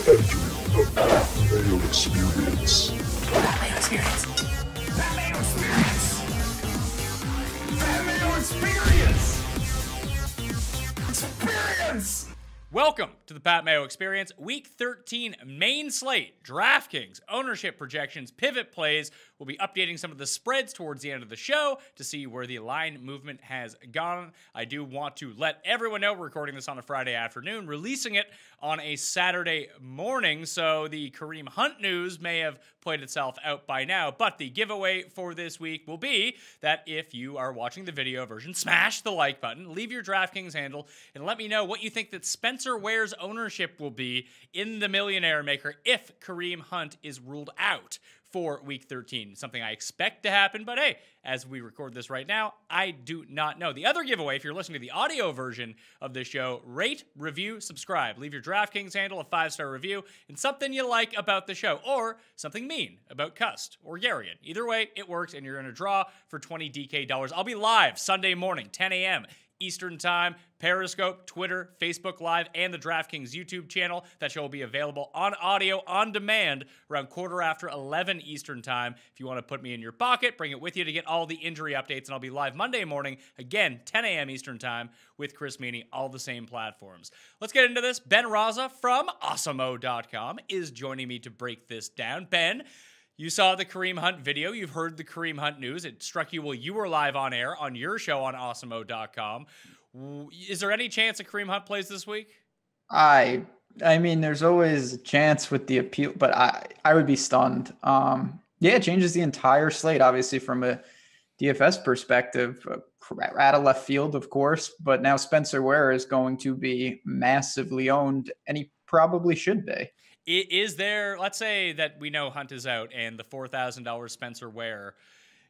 Entering the Mayo experience. Mayo experience. Mayo experience. Mayo experience. Experience. Welcome to the Pat Mayo Experience, Week 13 main slate, DraftKings, ownership projections, pivot plays. We'll be updating some of the spreads towards the end of the show to see where the line movement has gone. I do want to let everyone know we're recording this on a Friday afternoon, releasing it on a Saturday morning, so the Kareem Hunt news may have played itself out by now, but the giveaway for this week will be that if you are watching the video version, smash the like button, leave your DraftKings handle, and let me know what you think that Spencer Ware's ownership will be in the Millionaire Maker if Kareem Hunt is ruled out for Week 13. Something I expect to happen, but hey, as we record this right now, I do not know. The other giveaway, if you're listening to the audio version of this show, rate, review, subscribe. Leave your DraftKings handle, a 5-star review, and something you like about the show, or something mean about Cust or Garion. Either way, it works, and you're in a draw for 20 DK dollars. I'll be live Sunday morning, 10 a.m. Eastern Time, Periscope, Twitter, Facebook Live, and the DraftKings YouTube channel. That show will be available on audio on demand around 11:15 Eastern Time. If you want to put me in your pocket, bring it with you to get all the injury updates, and I'll be live Monday morning, again, 10 a.m. Eastern Time with Chris Meaney, all the same platforms. Let's get into this. Ben Rasa from awesomeo.com is joining me to break this down. Ben, you saw the Kareem Hunt video. You've heard the Kareem Hunt news. It struck you while you were live on air on your show on awesomeo.com. Is there any chance that Kareem Hunt plays this week? I mean, there's always a chance with the appeal, but I would be stunned. Yeah, it changes the entire slate, obviously, from a DFS perspective. Out of left field, of course, but now Spencer Ware is going to be massively owned, and he probably should be. Is there, let's say that we know Hunt is out and the $4,000 Spencer Ware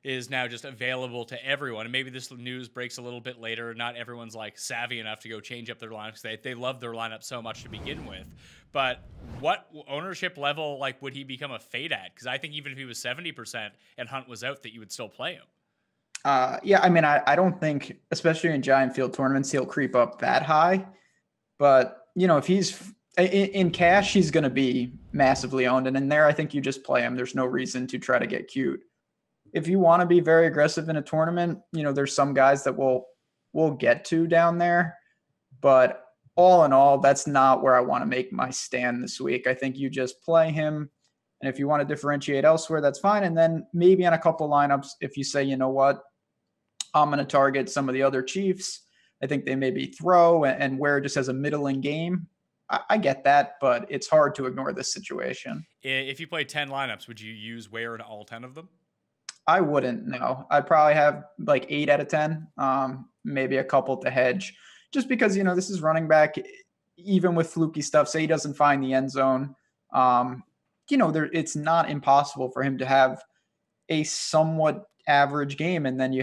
is now just available to everyone. And maybe this news breaks a little bit later. Not everyone's like savvy enough to go change up their lineups. They love their lineup so much to begin with. But what ownership level like would he become a fade at? Because I think even if he was 70% and Hunt was out, that you would still play him. Yeah, I mean, I don't think, especially in giant field tournaments, he'll creep up that high. But, you know, if he's in cash, he's going to be massively owned. And in there, I think you just play him. There's no reason to try to get cute. If you want to be very aggressive in a tournament, you know, there's some guys that we'll get to down there. But all in all, that's not where I want to make my stand this week. I think you just play him. And if you want to differentiate elsewhere, that's fine. And then maybe on a couple lineups, if you say, you know what, I'm going to target some of the other Chiefs. I think they maybe throw and Ware just has a middling game. I get that, but it's hard to ignore this situation. If you play 10 lineups, would you use Ware in all 10 of them? I wouldn't, no. I'd probably have like 8 out of 10, maybe a couple to hedge. Just because, you know, this is running back, even with fluky stuff, say he doesn't find the end zone. You know, it's not impossible for him to have a somewhat average game. And then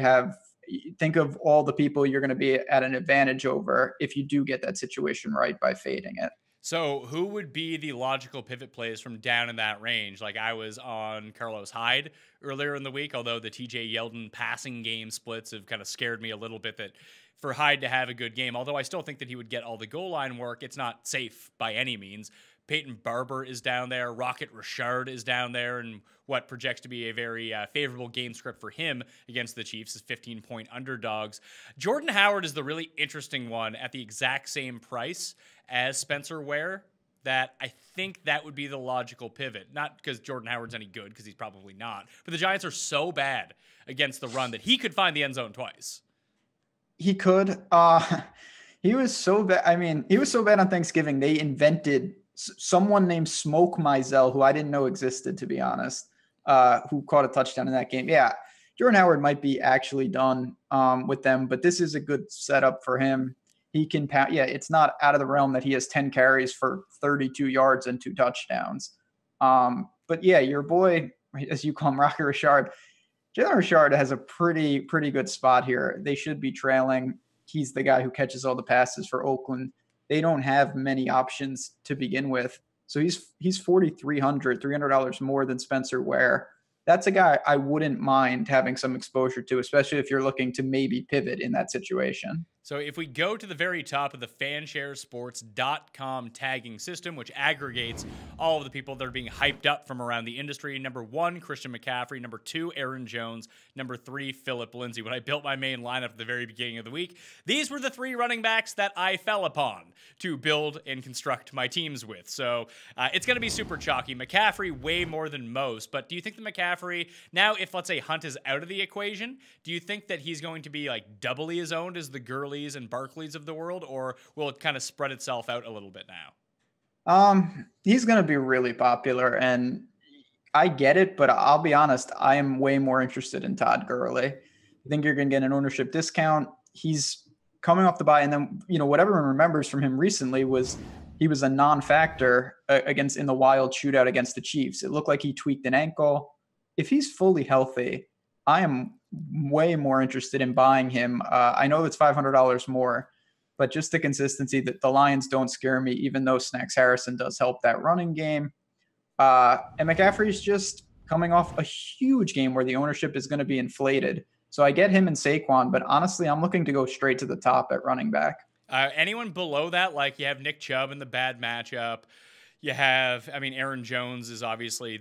think of all the people you're going to be at an advantage over if you do get that situation right by fading it. So who would be the logical pivot plays from down in that range? Like I was on Carlos Hyde earlier in the week, although the TJ Yeldon passing game splits have kind of scared me a little bit that for Hyde to have a good game, although I still think that he would get all the goal line work, it's not safe by any means. Peyton Barber is down there. Rocket Richard is down there, and what projects to be a very favorable game script for him against the Chiefs is 15-point underdogs. Jordan Howard is the really interesting one at the exact same price as Spencer Ware. That I think that would be the logical pivot. Not because Jordan Howard's any good, because he's probably not. But the Giants are so bad against the run that he could find the end zone twice. He could. He was so bad. I mean, he was so bad on Thanksgiving. They invented someone named Smoke Mizell, who I didn't know existed, to be honest, who caught a touchdown in that game. Yeah, Jordan Howard might be actually done with them, but this is a good setup for him. He can – yeah, it's not out of the realm that he has 10 carries for 32 yards and 2 touchdowns. But, yeah, your boy, as you call him, Rocket Richard, Jalen Richard has a pretty good spot here. They should be trailing. He's the guy who catches all the passes for Oakland. They don't have many options to begin with. So he's $4,300 more than Spencer Ware. That's a guy I wouldn't mind having some exposure to, especially if you're looking to maybe pivot in that situation. So if we go to the very top of the fansharesports.com tagging system, which aggregates all of the people that are being hyped up from around the industry, number 1, Christian McCaffrey, number 2, Aaron Jones, number 3, Phillip Lindsay. When I built my main lineup at the very beginning of the week, these were the 3 running backs that I fell upon to build and construct my teams with. So it's going to be super chalky. McCaffrey way more than most, but do you think that McCaffrey, now if let's say Hunt is out of the equation, do you think that he's going to be like doubly as owned as the Gurleys and Barkleys of the world, or will it kind of spread itself out a little bit now? He's going to be really popular, and I get it, but I'll be honest, I am way more interested in Todd Gurley. I think you're going to get an ownership discount. He's coming off the bye, and then, what everyone remembers from him recently was he was a non-factor in the wild shootout against the Chiefs. It looked like he tweaked an ankle. If he's fully healthy, I am way more interested in buying him. I know it's $500 more, but just the consistency that the Lions don't scare me, even though Snacks Harrison does help that running game. And McCaffrey's just coming off a huge game where the ownership is going to be inflated. So I get him and Saquon, but honestly, I'm looking to go straight to the top at running back. Anyone below that, like you have Nick Chubb in the bad matchup. You have, Aaron Jones is obviously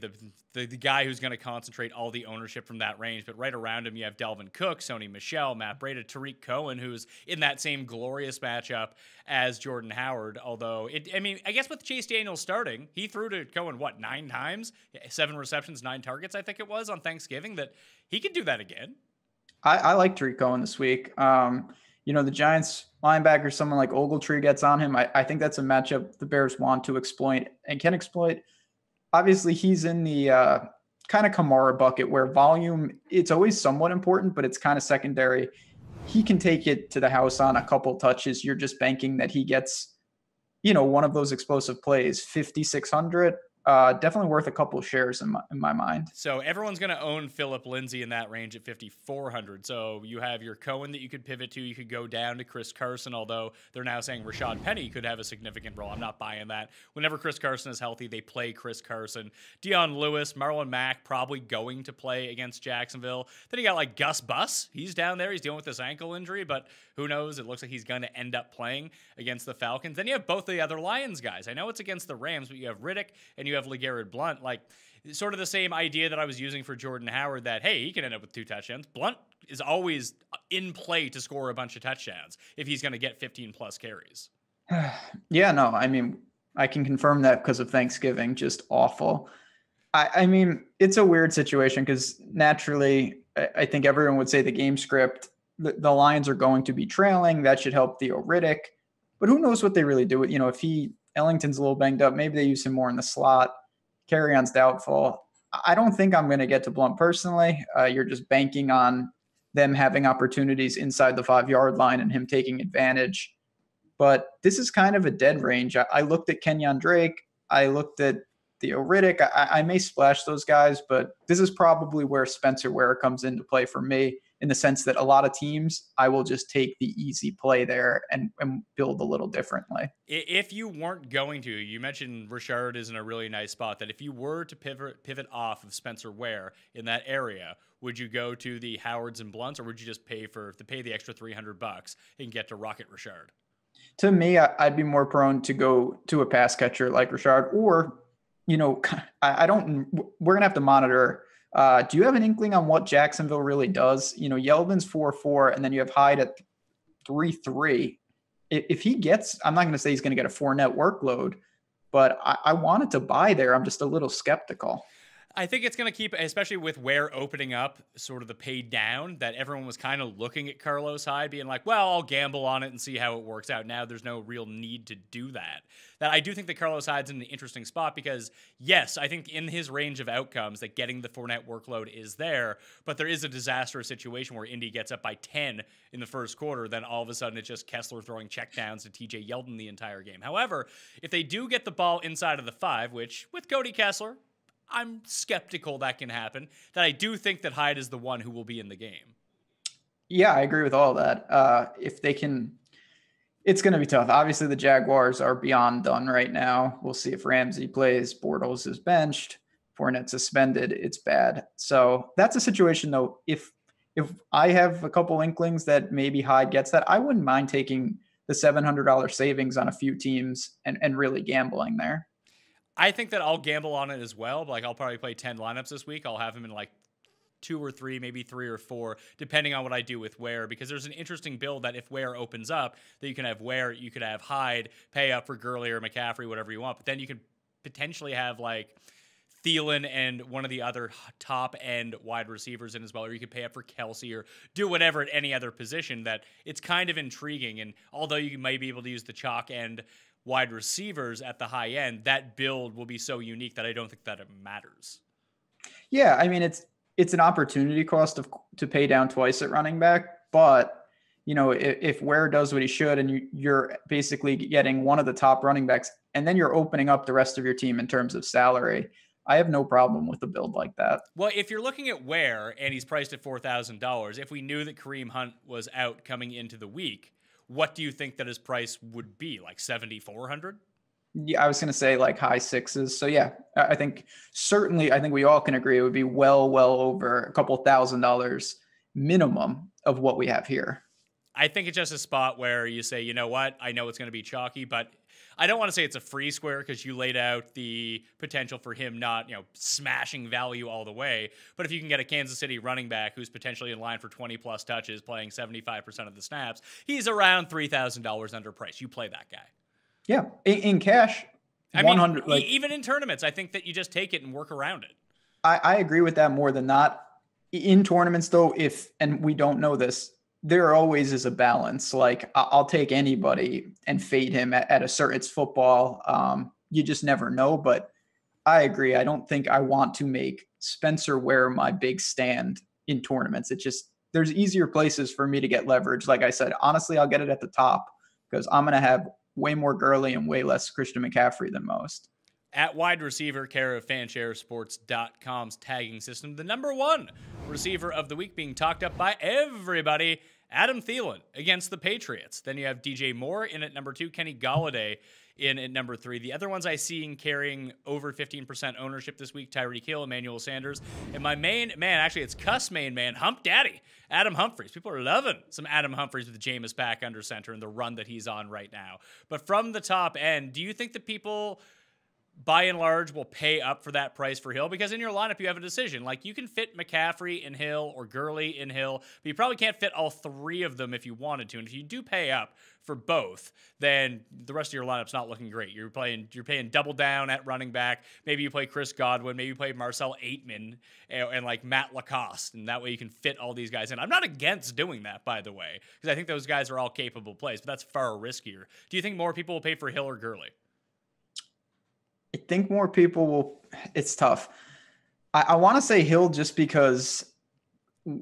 the guy who's going to concentrate all the ownership from that range. But right around him, you have Dalvin Cook, Sony Michel, Matt Breida, Tariq Cohen, who's in that same glorious matchup as Jordan Howard. Although, I guess with Chase Daniels starting, he threw to Cohen, 9 times? 7 receptions, 9 targets, I think it was, on Thanksgiving, that he could do that again. I like Tariq Cohen this week. The Giants linebacker, someone like Ogletree gets on him. I think that's a matchup the Bears want to exploit and can exploit. Obviously, he's in the kind of Kamara bucket where volume, it's always somewhat important, but it's kind of secondary. He can take it to the house on a couple touches. You're just banking that he gets, one of those explosive plays, 5,600. Definitely worth a couple of shares in my mind. So everyone's going to own Phillip Lindsay in that range at 5,400. So you have your Cohen that you could pivot to. You could go down to Chris Carson, although they're now saying Rashad Penny could have a significant role. I'm not buying that. Whenever Chris Carson is healthy, they play Chris Carson. Dion Lewis, Marlon Mack probably going to play against Jacksonville. Then you got like Gus Bus. He's down there. He's dealing with this ankle injury, but who knows? It looks like he's going to end up playing against the Falcons. Then you have both the other Lions guys. I know it's against the Rams, but you have Riddick and you have LeGarrette Blount, like sort of the same idea that I was using for Jordan Howard, that, hey, he can end up with 2 touchdowns. Blount is always in play to score a bunch of touchdowns if he's going to get 15 plus carries. Yeah, no, I can confirm that because of Thanksgiving, just awful. It's a weird situation because naturally, I think everyone would say the game script, the Lions are going to be trailing. That should help Theo Riddick, but who knows what they really do. If Ellington's a little banged up, maybe they use him more in the slot. Carry-on's doubtful. I don't think I'm going to get to Blount personally. You're just banking on them having opportunities inside the 5-yard line and him taking advantage. But this is kind of a dead range. I looked at Kenyon Drake. I looked at Theo Riddick. I may splash those guys, but this is probably where Spencer Ware comes into play for me, in the sense that a lot of teams, I will just take the easy play there and build a little differently. If you weren't going to, you mentioned Richard is in a really nice spot, that if you were to pivot off of Spencer Ware in that area, would you go to the Howards and Blunts, or would you just pay the extra $300 and get to Rocket Richard? To me, I'd be more prone to go to a pass catcher like Richard, or, we're going to have to monitor. Do you have an inkling on what Jacksonville really does? Yeldon's 4-4, and then you have Hyde at 3-3. If he gets, I'm not going to say he's going to get a 4-net workload, but I wanted to buy there. I'm just a little skeptical. I think it's going to keep, especially with Ware opening up sort of the pay down, that everyone was kind of looking at Carlos Hyde being like, well, I'll gamble on it and see how it works out. Now there's no real need to do that. That I do think that Carlos Hyde's in an interesting spot because, yes, I think in his range of outcomes that getting the 4-net workload is there, but there is a disastrous situation where Indy gets up by 10 in the first quarter. Then all of a sudden it's just Kessler throwing checkdowns to TJ Yeldon the entire game. However, if they do get the ball inside of the 5, which with Cody Kessler, I'm skeptical that can happen, that I do think that Hyde is the one who will be in the game. Yeah, I agree with all that. If they can, it's going to be tough. Obviously, the Jaguars are beyond done right now. We'll see if Ramsey plays. Bortles is benched. Fournette suspended. It's bad. So that's a situation, though. If if I have a couple inklings that maybe Hyde gets that, I wouldn't mind taking the $700 savings on a few teams and really gambling there. I think that I'll gamble on it as well. Like I'll probably play 10 lineups this week. I'll have him in like 2 or 3, maybe 3 or 4, depending on what I do with Ware, because there's an interesting build that if Ware opens up, that you can have Ware, you could have Hyde, pay up for Gurley or McCaffrey, whatever you want. But then you could potentially have like Thielen and one of the other top end wide receivers in as well, or you could pay up for Kelsey or do whatever at any other position. That it's kind of intriguing. And although you might be able to use the chalk end wide receivers at the high end, that build will be so unique that I don't think that it matters. Yeah, I mean, it's an opportunity cost to pay down twice at running back, but you know, if Ware does what he should and you're basically getting one of the top running backs, and then you're opening up the rest of your team in terms of salary, I have no problem with a build like that. Well, if you're looking at Ware and he's priced at $4,000, if we knew that Kareem Hunt was out coming into the week, what do you think that his price would be? Like 7,400? Yeah, I was going to say like high sixes. So yeah, I think we all can agree it would be well over a couple $1,000 minimum of what we have here. I think it's just a spot where you say, you know what, I know it's going to be chalky, but I don't want to say it's a free square because you laid out the potential for him not, smashing value all the way. But if you can get a Kansas City running back who's potentially in line for 20 plus touches, playing 75% of the snaps, he's around $3,000 underpriced. You play that guy. Yeah, in cash, 100. Even in tournaments, I think that you just take it and work around it. I agree with that more than not. In tournaments, though, and we don't know this, there always is a balance. Like I'll take anybody and fade him at a certain. It's football. You just never know. But I agree. I don't think I want to make Spencer Ware my big stand in tournaments. It's just there's easier places for me to get leverage. Like I said, honestly, I'll get it at the top because I'm going to have way more Gurley and way less Christian McCaffrey than most. At wide receiver, care of fansharesports.com's tagging system, the number 1 receiver of the week being talked up by everybody, Adam Thielen against the Patriots. Then you have DJ Moore in at number 2, Kenny Golladay in at number 3. The other ones I see carrying over 15% ownership this week, Tyreek Hill, Emmanuel Sanders, and my main man, actually it's Cuss main man, Hump Daddy, Adam Humphries. People are loving some Adam Humphries with Jameis back under center and the run that he's on right now. But from the top end, do you think that people by and large will pay up for that price for Hill? Because in your lineup, you have a decision. Like you can fit McCaffrey in Hill or Gurley in Hill, but you probably can't fit all 3 of them if you wanted to. And if you do pay up for both, then the rest of your lineup's not looking great. You're paying double down at running back. Maybe you play Chris Godwin. Maybe you play Marcel Aitman and like Matt Lacoste. And that way you can fit all these guys in. I'm not against doing that, by the way, because I think those guys are all capable plays, but that's far riskier. Do you think more people will pay for Hill or Gurley? I think more people will. It's tough. I want to say Hill just because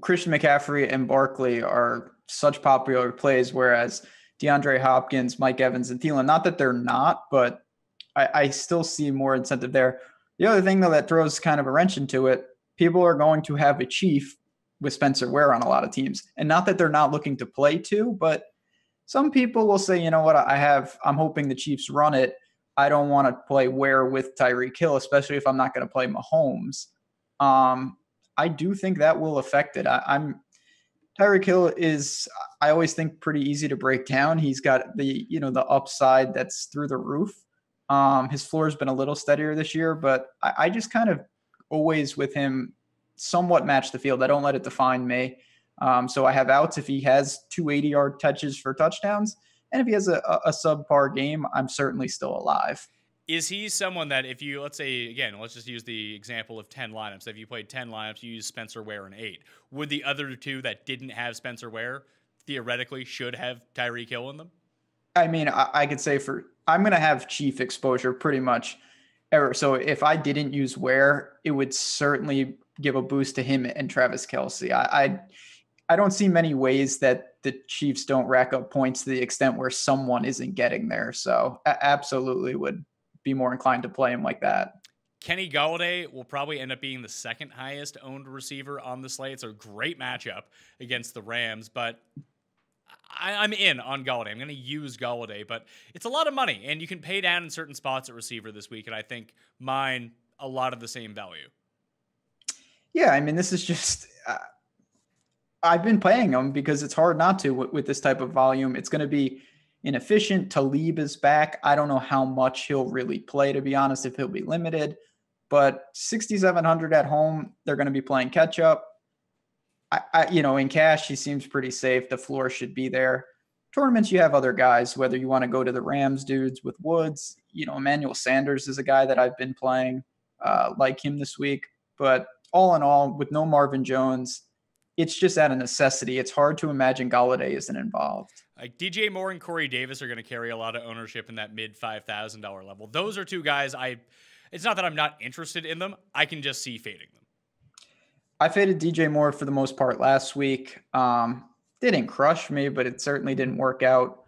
Christian McCaffrey and Barkley are such popular plays, whereas DeAndre Hopkins, Mike Evans, and Thielen, not that they're not, but I still see more incentive there. The other thing, though, that throws kind of a wrench into it, people are going to have a chief with Spencer Ware on a lot of teams. And not that they're not looking to play to, but some people will say, you know what, I'm hoping the Chiefs run it. I don't want to play Ware with Tyreek Hill, especially if I'm not going to play Mahomes. I do think that will affect it. Tyreek Hill is, I always think, pretty easy to break down. He's got the upside that's through the roof. His floor has been a little steadier this year, but I just kind of always with him somewhat match the field. I don't let it define me. So I have outs if he has 280-yard touches for touchdowns. And if he has a subpar game, I'm certainly still alive. Is he someone that if you, let's say, again, let's just use the example of 10 lineups. If you played 10 lineups, you use Spencer Ware in 8. Would the other 2 that didn't have Spencer Ware theoretically should have Tyreek Hill in them? I mean, I could say I'm going to have chief exposure pretty much ever. So if I didn't use Ware, it would certainly give a boost to him and Travis Kelce. I don't see many ways that the Chiefs don't rack up points to the extent where someone isn't getting there. So absolutely would be more inclined to play him like that. Kenny Golladay will probably end up being the 2nd highest owned receiver on the slate. It's a great matchup against the Rams, but I'm in on Golladay. I'm going to use Golladay, but it's a lot of money, and you can pay down in certain spots at receiver this week, and I think mine a lot of the same value. Yeah, I mean, this is just I've been playing him because it's hard not to with this type of volume. It's going to be inefficient. Talib is back. I don't know how much he'll really play, to be honest, if he'll be limited. But 6,700 at home, they're going to be playing catch up. In cash, he seems pretty safe. The floor should be there. Tournaments, you have other guys, whether you want to go to the Rams dudes with Woods. Emmanuel Sanders is a guy that I've been playing, like him this week. But all in all, with no Marvin Jones, it's just out of necessity. It's hard to imagine Galladay isn't involved. Like DJ Moore and Corey Davis are going to carry a lot of ownership in that mid $5,000 level. Those are two guys it's not that I'm not interested in them. I can just see fading them. I faded DJ Moore for the most part last week. Didn't crush me, but it certainly didn't work out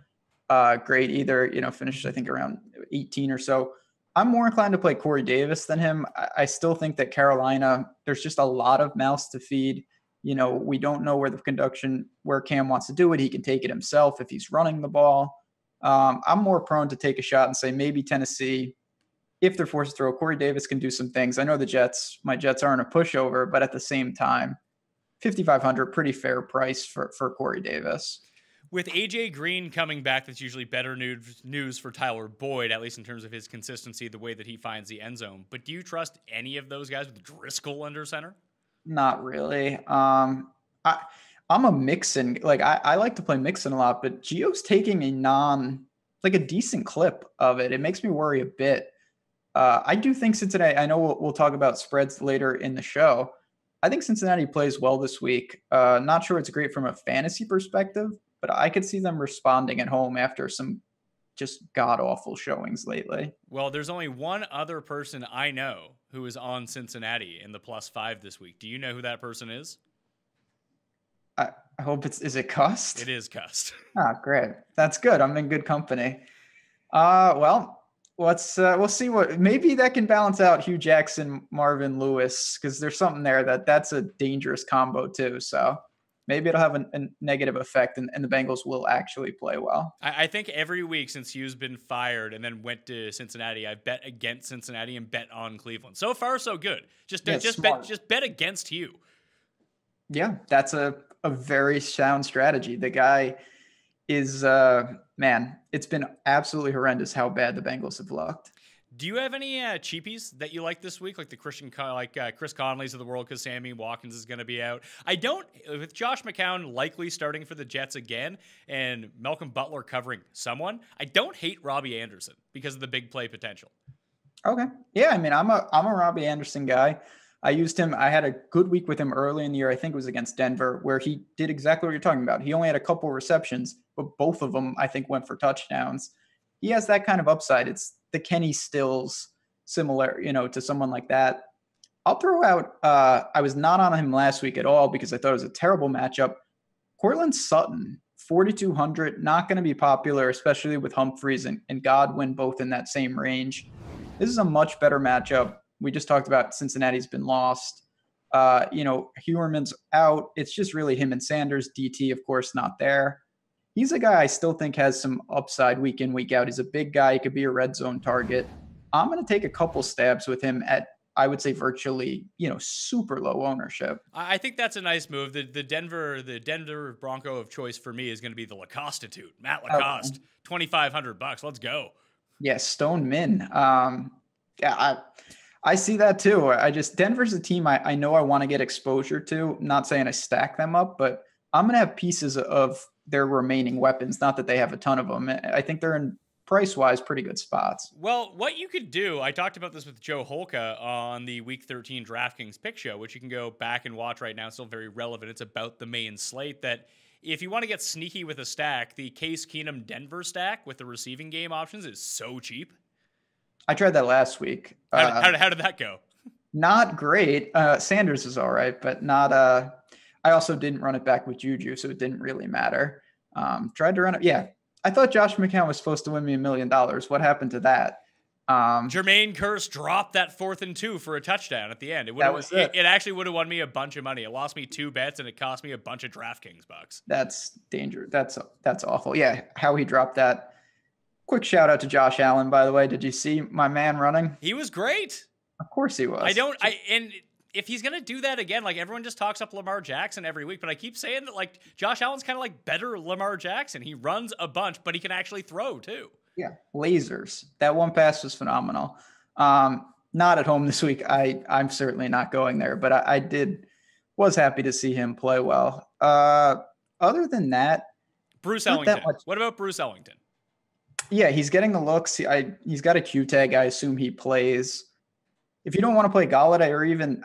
great either. Finished, I think, around 18 or so. I'm more inclined to play Corey Davis than him. I still think that Carolina, there's just a lot of mouths to feed. We don't know where Cam wants to do it. He can take it himself if he's running the ball. I'm more prone to take a shot and say maybe Tennessee, if they're forced to throw. Corey Davis can do some things. I know my Jets aren't a pushover, but at the same time, 5,500, pretty fair price for Corey Davis. With AJ Green coming back, that's usually better news for Tyler Boyd, at least in terms of his consistency, the way that he finds the end zone. But do you trust any of those guys with Driscoll under center? Not really. I'm a Mixon. I like to play Mixon a lot, but Gio's taking a decent clip of it. It makes me worry a bit. I do think Cincinnati, I know we'll talk about spreads later in the show. I think Cincinnati plays well this week. Not sure it's great from a fantasy perspective, but I could see them responding at home after some just god-awful showings lately. Well, there's only one other person I know who is on Cincinnati in the +5 this week. Do you know who that person is? I hope is it Cust? It is Cust. Great. That's good. I'm in good company. Well, we'll see maybe that can balance out Hugh Jackson, Marvin Lewis, because there's something there that's a dangerous combo too. So maybe it'll have a negative effect and the Bengals will actually play well. I think every week since Hugh's been fired and then went to Cincinnati, I bet against Cincinnati and bet on Cleveland. So far, so good. Just bet against Hugh. Yeah, that's a very sound strategy. The guy is, it's been absolutely horrendous how bad the Bengals have looked. Do you have any cheapies that you like this week, like the Chris Conleys of the world, because Sammy Watkins is going to be out? I don't, with Josh McCown likely starting for the Jets again and Malcolm Butler covering someone, I don't hate Robbie Anderson because of the big play potential. Okay. Yeah, I'm a Robbie Anderson guy. I used him. I had a good week with him early in the year. I think it was against Denver, where he did exactly what you're talking about. He only had a couple receptions, but both of them, I think, went for touchdowns. He has that kind of upside. It's the Kenny Stills similar, to someone like that. I'll throw out, I was not on him last week at all because I thought it was a terrible matchup. Cortland Sutton, 4,200, not going to be popular, especially with Humphreys and Godwin both in that same range. This is a much better matchup. We just talked about Cincinnati's been lost. Huerman's out. It's just really him and Sanders. DT, of course, not there. He's a guy I still think has some upside week in, week out. He's a big guy. He could be a red zone target. I'm going to take a couple stabs with him at, I would say, virtually, super low ownership. I think that's a nice move. The Denver Bronco of choice for me is going to be the Lacostitute, Matt Lacoste, $2,500. Let's go. Yeah, Stone Min. I see that too. Denver's a team I know I want to get exposure to. I'm not saying I stack them up, but I'm going to have pieces of their remaining weapons. Not that they have a ton of them. I think they're in price-wise pretty good spots. Well, what you could do, I talked about this with Joe Holka on the Week 13 DraftKings pick show, which you can go back and watch right now. It's still very relevant. It's about the main slate that if you want to get sneaky with a stack, the Case Keenum Denver stack with the receiving game options is so cheap. I tried that last week. How did that go? Not great. Sanders is all right, but not. I also didn't run it back with Juju, so it didn't really matter. Tried to run it. Yeah, I thought Josh McCown was supposed to win me $1 million. What happened to that? Jermaine Kearse dropped that 4th and 2 for a touchdown at the end. It actually would have won me a bunch of money. It lost me 2 bets and it cost me a bunch of DraftKings bucks. That's dangerous. That's awful. Yeah, how he dropped that. Quick shout out to Josh Allen, by the way. Did you see my man running? He was great. Of course he was. if he's going to do that again, like everyone just talks up Lamar Jackson every week, but I keep saying that like Josh Allen's kind of like better Lamar Jackson. He runs a bunch, but he can actually throw too. Yeah, lasers. That one pass was phenomenal. Not at home this week. I'm certainly not going there, but I was happy to see him play well. Other than that, Bruce Ellington. What about Bruce Ellington? Yeah, he's getting the looks. He's got a Q tag. I assume he plays. If you don't want to play Galladay or even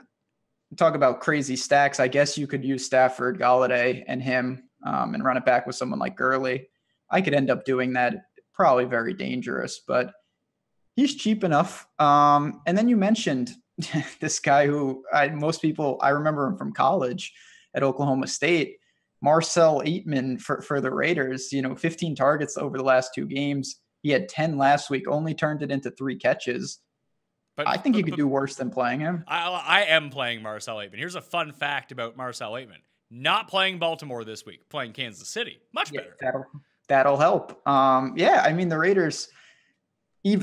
talk about crazy stacks, I guess you could use Stafford, Galladay, and him and run it back with someone like Gurley. I could end up doing that. Probably very dangerous, but he's cheap enough. And then you mentioned this guy who I remember him from college at Oklahoma State, Marcel Aitman for the Raiders, 15 targets over the last 2 games. He had 10 last week, only turned it into 3 catches. But I think you could do worse than playing him. I am playing Marcel Aitman. Here's a fun fact about Marcel Aitman. Not playing Baltimore this week, playing Kansas City. Much better. That'll help. I mean, the Raiders,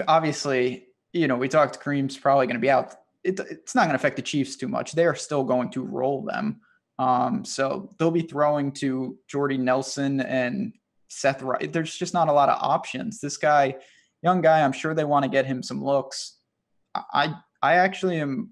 obviously, we talked Kareem's probably going to be out. It's not going to affect the Chiefs too much. They're still going to roll them. So they'll be throwing to Jordy Nelson and Seth Wright. There's just not a lot of options. This guy, young guy, I'm sure they want to get him some looks. I actually am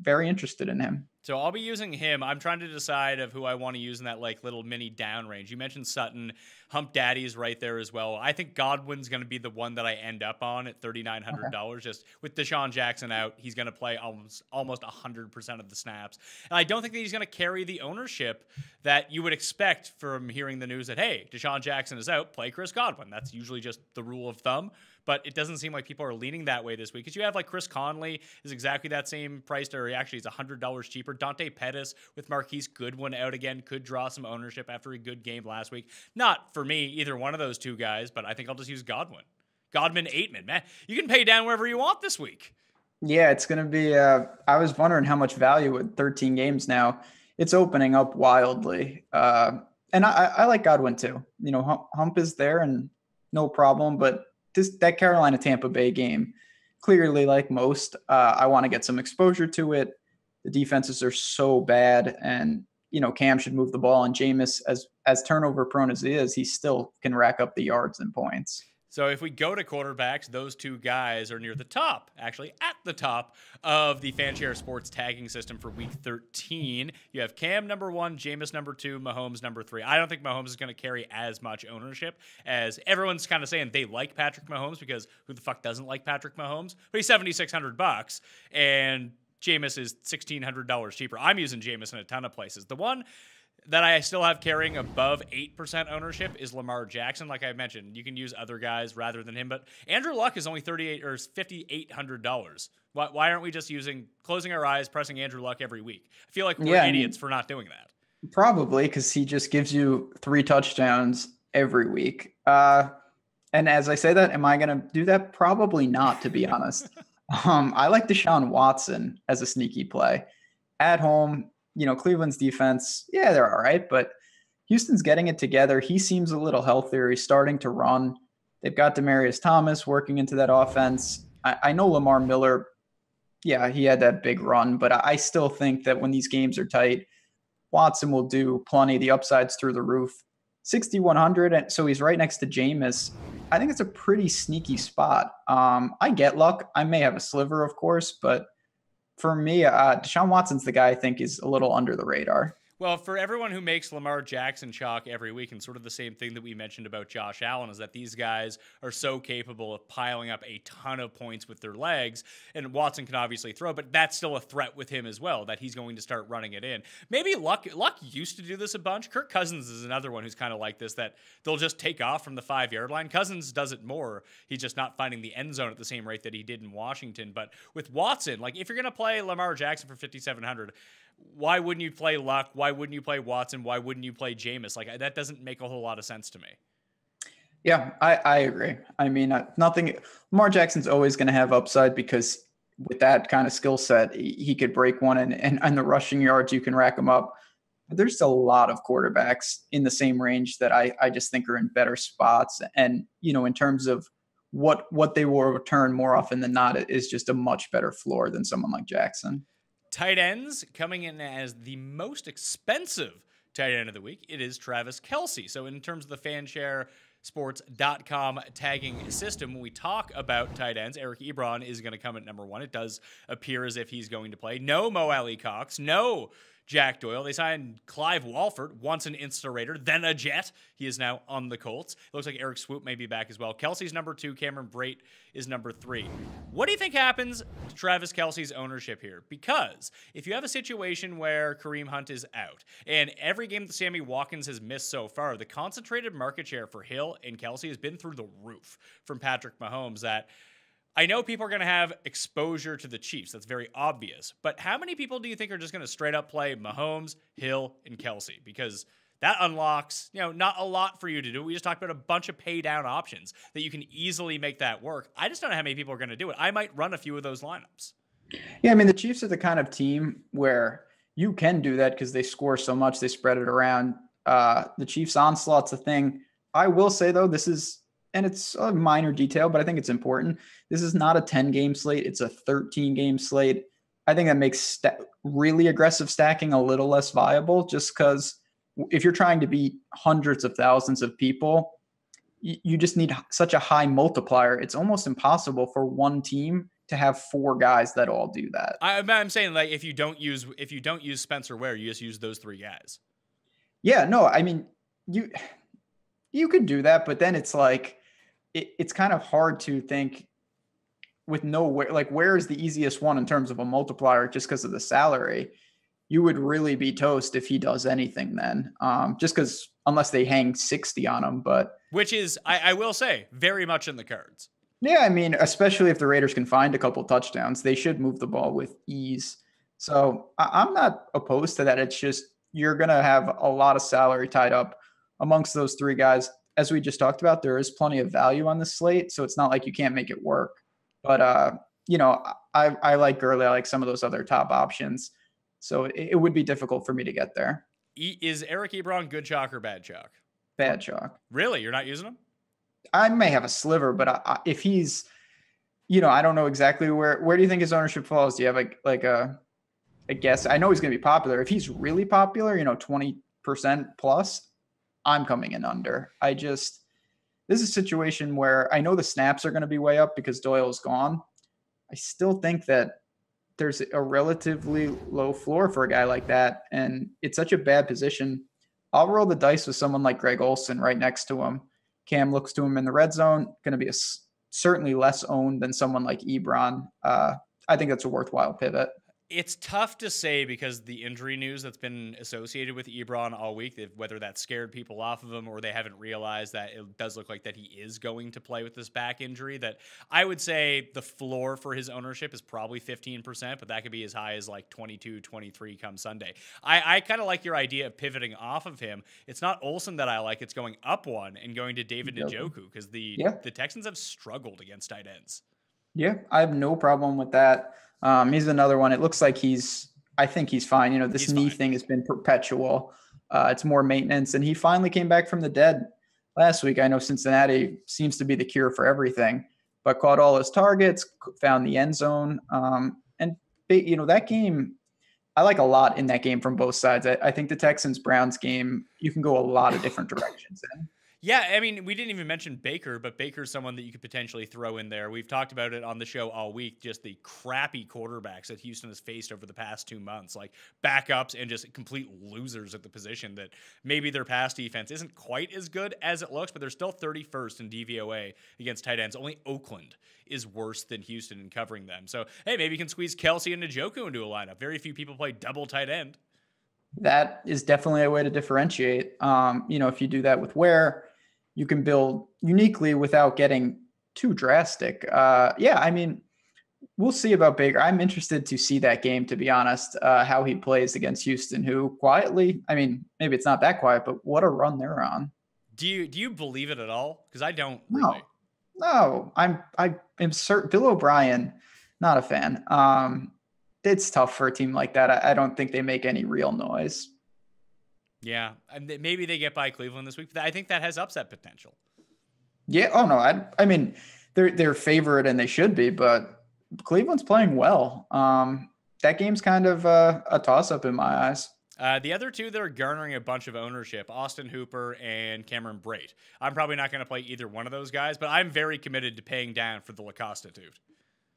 very interested in him. So I'll be using him. I'm trying to decide of who I want to use in that like little mini down range. You mentioned Sutton. Hump Daddy's right there as well. I think Godwin's going to be the one that I end up on at $3,900. Okay. Just with Deshaun Jackson out, he's going to play almost 100% of the snaps. And I don't think that he's going to carry the ownership that you would expect from hearing the news that, hey, Deshaun Jackson is out, play Chris Godwin. That's usually just the rule of thumb. But it doesn't seem like people are leaning that way this week. Because you have like Chris Conley is exactly that same price, or actually he's $100 cheaper. Dante Pettis with Marquise Goodwin out again could draw some ownership after a good game last week. Not for me, either one of those 2 guys, but I think I'll just use Godwin. Godman Aitman, man. You can pay down wherever you want this week. Yeah, it's going to be, I was wondering how much value with 13 games now. It's opening up wildly. And I like Godwin too. Hump is there and no problem, but that Carolina Tampa Bay game, clearly like most, I want to get some exposure to it. The defenses are so bad, and Cam should move the ball, and Jameis, as turnover prone as he is, he still can rack up the yards and points. So if we go to quarterbacks, those 2 guys are near the top, actually at the top of the Fanshare Sports tagging system for Week 13. You have Cam number 1, Jameis number 2, Mahomes number 3. I don't think Mahomes is going to carry as much ownership as everyone's kind of saying they like Patrick Mahomes, because who the fuck doesn't like Patrick Mahomes? But he's $7,600, and Jameis is $1,600 cheaper. I'm using Jameis in a ton of places. The one that I still have carrying above 8% ownership is Lamar Jackson. Like I mentioned, you can use other guys rather than him, but Andrew Luck is only $5,800. Why aren't we just closing our eyes, pressing Andrew Luck every week? I feel like we're idiots for not doing that. Probably because he just gives you 3 touchdowns every week. And as I say that, am I going to do that? Probably not, to be honest. I like Deshaun Watson as a sneaky play at home. Cleveland's defense, they're all right, but Houston's getting it together. He seems a little healthier. He's starting to run. They've got Demaryius Thomas working into that offense. I know Lamar Miller, he had that big run, but I still think that when these games are tight, Watson will do plenty. The upside's through the roof. 6,100, and so he's right next to Jameis. I think it's a pretty sneaky spot. I get Luck. I may have a sliver, of course, but for me, Deshaun Watson's the guy I think is a little under the radar. Well, for everyone who makes Lamar Jackson chalk every week, and sort of the same thing that we mentioned about Josh Allen, is that these guys are so capable of piling up a ton of points with their legs, and Watson can obviously throw, but that's still a threat with him as well, that he's going to start running it in. Maybe Luck used to do this a bunch. Kirk Cousins is another one who's kind of like this, that they'll just take off from the 5-yard line. Cousins does it more. He's just not finding the end zone at the same rate that he did in Washington. But with Watson, like if you're going to play Lamar Jackson for 5,700, why wouldn't you play Luck? Why wouldn't you play Watson? Why wouldn't you play Jameis? Like that doesn't make a whole lot of sense to me. Yeah, I agree. I mean, Lamar Jackson's always going to have upside because with that kind of skill set, he could break one and the rushing yards, you can rack them up. But there's a lot of quarterbacks in the same range that I just think are in better spots. And, in terms of what they will return more often than not, it is just a much better floor than someone like Jackson. Tight ends coming in as the most expensive tight end of the week. It is Travis Kelce. So in terms of the fansharesports.com tagging system, when we talk about tight ends, Eric Ebron is going to come at number 1. It does appear as if he's going to play. No Mo Alley Cox. No Jack Doyle. They signed Clive Walford, once an Insta-Raider, then a Jet. He is now on the Colts. It looks like Eric Swoop may be back as well. Kelsey's number 2. Cameron Brate is number 3. What do you think happens to Travis Kelce's ownership here? Because if you have a situation where Kareem Hunt is out, and every game that Sammy Watkins has missed so far, the concentrated market share for Hill and Kelce has been through the roof from Patrick Mahomes. That I know people are going to have exposure to the Chiefs. That's very obvious. But how many people do you think are just going to straight up play Mahomes, Hill, and Kelce? Because that unlocks, not a lot for you to do. We just talked about a bunch of pay down options that you can easily make that work. I just don't know how many people are going to do it. I might run a few of those lineups. Yeah, I mean, the Chiefs are the kind of team where you can do that because they score so much. They spread it around. The Chiefs onslaught's a thing. I will say, though, and it's a minor detail, but I think it's important. This is not a 10-game slate. It's a 13-game slate. I think that makes really aggressive stacking a little less viable, just because if you're trying to beat hundreds of thousands of people, you just need such a high multiplier. It's almost impossible for one team to have 4 guys that all do that. I'm saying, like, if you don't use Spencer Ware, you just use those 3 guys. Yeah, no, I mean, you could do that, but then it's like, it's kind of hard to think with nowhere, like, where is the easiest one in terms of a multiplier just because of the salary. You would really be toast if he does anything then, just because unless they hang 60 on him. But which is, I will say, very much in the cards. Yeah, I mean, especially if the Raiders can find a couple touchdowns, they should move the ball with ease. So I'm not opposed to that. It's just you're going to have a lot of salary tied up amongst those 3 guys. As we just talked about, there is plenty of value on the slate, so it's not like you can't make it work. But, I like Gurley. I like some of those other top options. So it would be difficult for me to get there. Is Eric Ebron good chalk or bad chalk? Bad chalk. Really? You're not using him? I may have a sliver, but if he's, I don't know exactly where do you think his ownership falls? Do you have a guess? I know he's going to be popular. If he's really popular, 20% plus, I'm coming in under. This is a situation where I know the snaps are going to be way up because Doyle's gone. I still think that there's a relatively low floor for a guy like that, and it's such a bad position. I'll roll the dice with someone like Greg Olsen right next to him. Cam looks to him in the red zone, going to be certainly less owned than someone like Ebron. I think that's a worthwhile pivot. It's tough to say because the injury news that's been associated with Ebron all week, whether that scared people off of him or they haven't realized that it does look like that he is going to play with this back injury, that I would say the floor for his ownership is probably 15%, but that could be as high as like 22, 23 come Sunday. I kind of like your idea of pivoting off of him. It's not Olsen that I like. It's going up one and going to David Njoku because the Texans have struggled against tight ends. Yeah, I have no problem with that. He's another one. It looks like I think he's fine. This knee thing has been perpetual. It's more maintenance. And he finally came back from the dead last week. I know Cincinnati seems to be the cure for everything, but caught all his targets, found the end zone. That game, I like a lot in that game from both sides. I think the Texans-Browns game, you can go a lot of different directions in. Yeah, I mean, we didn't even mention Baker, but Baker's someone that you could potentially throw in there. We've talked about it on the show all week, just the crappy quarterbacks that Houston has faced over the past 2 months, like backups and just complete losers at the position that maybe their pass defense isn't quite as good as it looks, but they're still 31st in DVOA against tight ends. Only Oakland is worse than Houston in covering them. So, hey, maybe you can squeeze Kelce and Njoku into a lineup. Very few people play double tight end. That is definitely a way to differentiate. If you do that with Ware, you can build uniquely without getting too drastic. I mean, we'll see about Baker. I'm interested to see that game, to be honest, how he plays against Houston, who quietly, I mean, maybe it's not that quiet, but what a run they're on. Do you believe it at all? Because I don't No. really. No, I am certain Bill O'Brien, not a fan. It's tough for a team like that. I don't think they make any real noise. Yeah, maybe they get by Cleveland this week, but I think that has upset potential. Yeah. Oh no. I mean, they're favorite and they should be, but Cleveland's playing well. that game's kind of a toss-up in my eyes. The other two that are garnering a bunch of ownership, Austin Hooper and Cameron Brate. I'm probably not going to play either one of those guys, but I'm very committed to paying down for the Lacosta dude.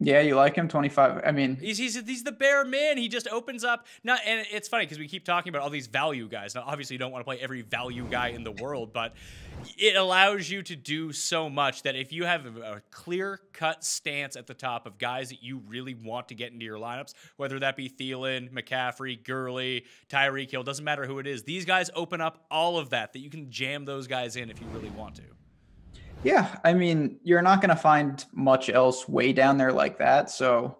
Yeah, you like him? 25. I mean, he's the bare man. He just opens up. And it's funny because we keep talking about all these value guys. Now, obviously, you don't want to play every value guy in the world, but it allows you to do so much that if you have a clear-cut stance at the top of guys that you really want to get into your lineups, whether that be Thielen, McCaffrey, Gurley, Tyreek Hill, doesn't matter who it is. These guys open up all of that you can jam those guys in if you really want to. Yeah, I mean, you're not going to find much else way down there like that. So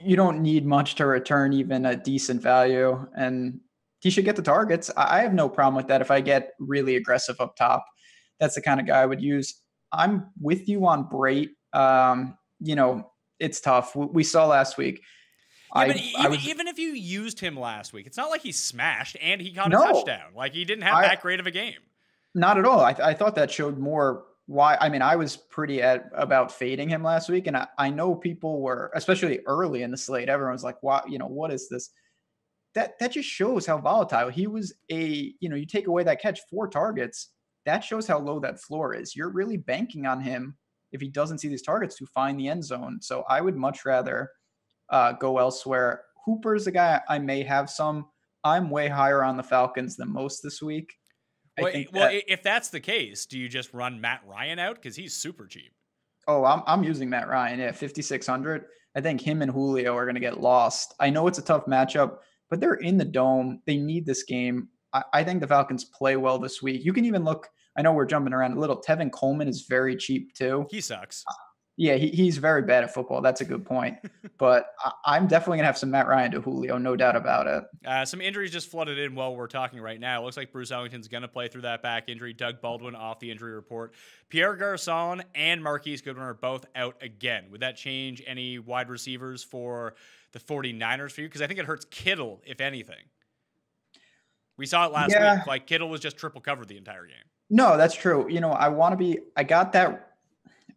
you don't need much to return even a decent value. And he should get the targets. I have no problem with that if I get really aggressive up top. That's the kind of guy I would use. I'm with you on Brate. It's tough. We saw last week. Yeah, even if you used him last week, it's not like he smashed and he caught a touchdown. Like, he didn't have that great of a game. Not at all. I thought that showed more why. I mean, I was pretty about fading him last week, and I know people were, especially early in the slate, everyone's like, "Wow, what is this?" That just shows how volatile he was. You take away that catch, 4 targets, that shows how low that floor is. You're really banking on him if he doesn't see these targets to find the end zone. So I would much rather go elsewhere. Hooper's a guy I may have some. I'm way higher on the Falcons than most this week. If that's the case, do you just run Matt Ryan out because he's super cheap? Oh, I'm using Matt Ryan at 5,600. I think him and Julio are going to get lost. I know it's a tough matchup, but they're in the dome. They need this game. I think the Falcons play well this week. You can even look. I know we're jumping around a little. Tevin Coleman is very cheap too. He sucks. Yeah, he's very bad at football. That's a good point. But I'm definitely going to have some Matt Ryan to Julio, no doubt about it. Some injuries just flooded in while we're talking right now. It looks like Bruce Ellington's going to play through that back injury. Doug Baldwin off the injury report. Pierre Garçon and Marquise Goodwin are both out again. Would that change any wide receivers for the 49ers for you? Because I think it hurts Kittle, if anything. We saw it last week. Like, Kittle was just triple covered the entire game. No, that's true. I got that.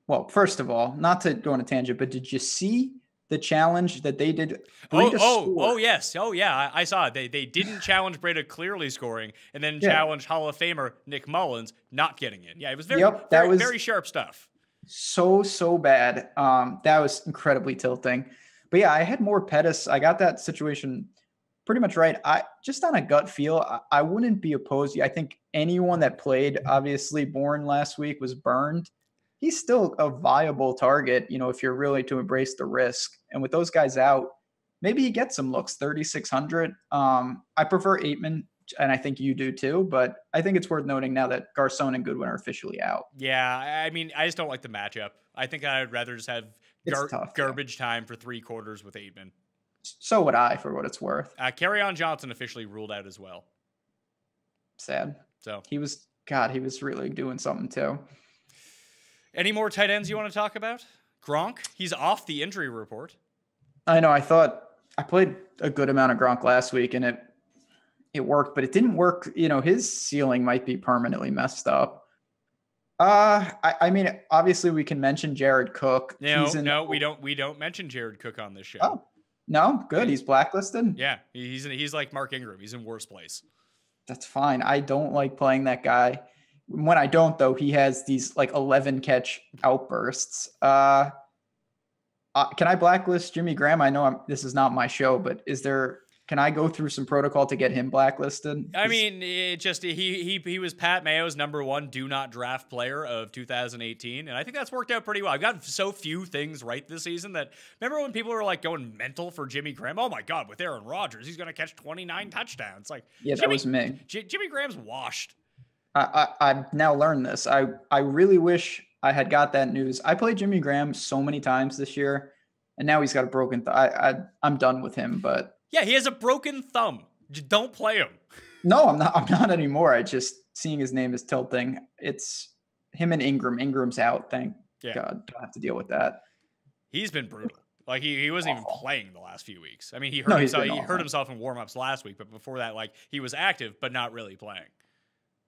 Well, first of all, not to go on a tangent, but did you see the challenge that they did? Yes. Oh, yeah. I saw it. They didn't challenge Breda clearly scoring and then challenge Hall of Famer Nick Mullins not getting in. Yeah, it was very sharp stuff. So bad. That was incredibly tilting. But yeah, I had more Pettis. I got that situation pretty much right. I just on a gut feel, I wouldn't be opposed. I think anyone that played, obviously Bourne last week was burned. He's still a viable target, if you're really to embrace the risk. And with those guys out, maybe he gets some looks, 3,600. I prefer Aitman, and I think you do too, but I think it's worth noting now that Garçon and Goodwin are officially out. Yeah, I mean, I just don't like the matchup. I think I'd rather just have garbage time for 3 quarters with Aitman. So would I, for what it's worth. Kerryon Johnson officially ruled out as well. Sad. So he was really doing something too. Any more tight ends you want to talk about? Gronk, he's off the injury report. I know. I thought I played a good amount of Gronk last week, and it worked, but it didn't work. His ceiling might be permanently messed up. I mean, obviously we can mention Jared Cook. No, we don't mention Jared Cook on this show. Oh, no, good. He's blacklisted. Yeah, he's like Mark Ingram. He's in worse place. That's fine. I don't like playing that guy. When I don't, though, he has these like 11 catch outbursts. Can I blacklist Jimmy Graham? I know this is not my show, but can I go through some protocol to get him blacklisted? I mean, he was Pat Mayo's #1 do not draft player of 2018, and I think that's worked out pretty well. I've got so few things right this season that remember when people were like going mental for Jimmy Graham? Oh my God, with Aaron Rodgers, he's going to catch 29 touchdowns. Like, yeah, that was me. Jimmy Graham's washed. I've now learned this. I really wish I had got that news. I played Jimmy Graham so many times this year, and now he's got a broken thumb. I'm done with him, but yeah, he has a broken thumb. Just don't play him. No, I'm not anymore. I just seeing his name is tilting. It's him and Ingram. Ingram's out. Thank God. Don't have to deal with that. He's been brutal. Like he wasn't even playing the last few weeks. I mean, he hurt himself in warm-ups last week, but before that, like he was active but not really playing.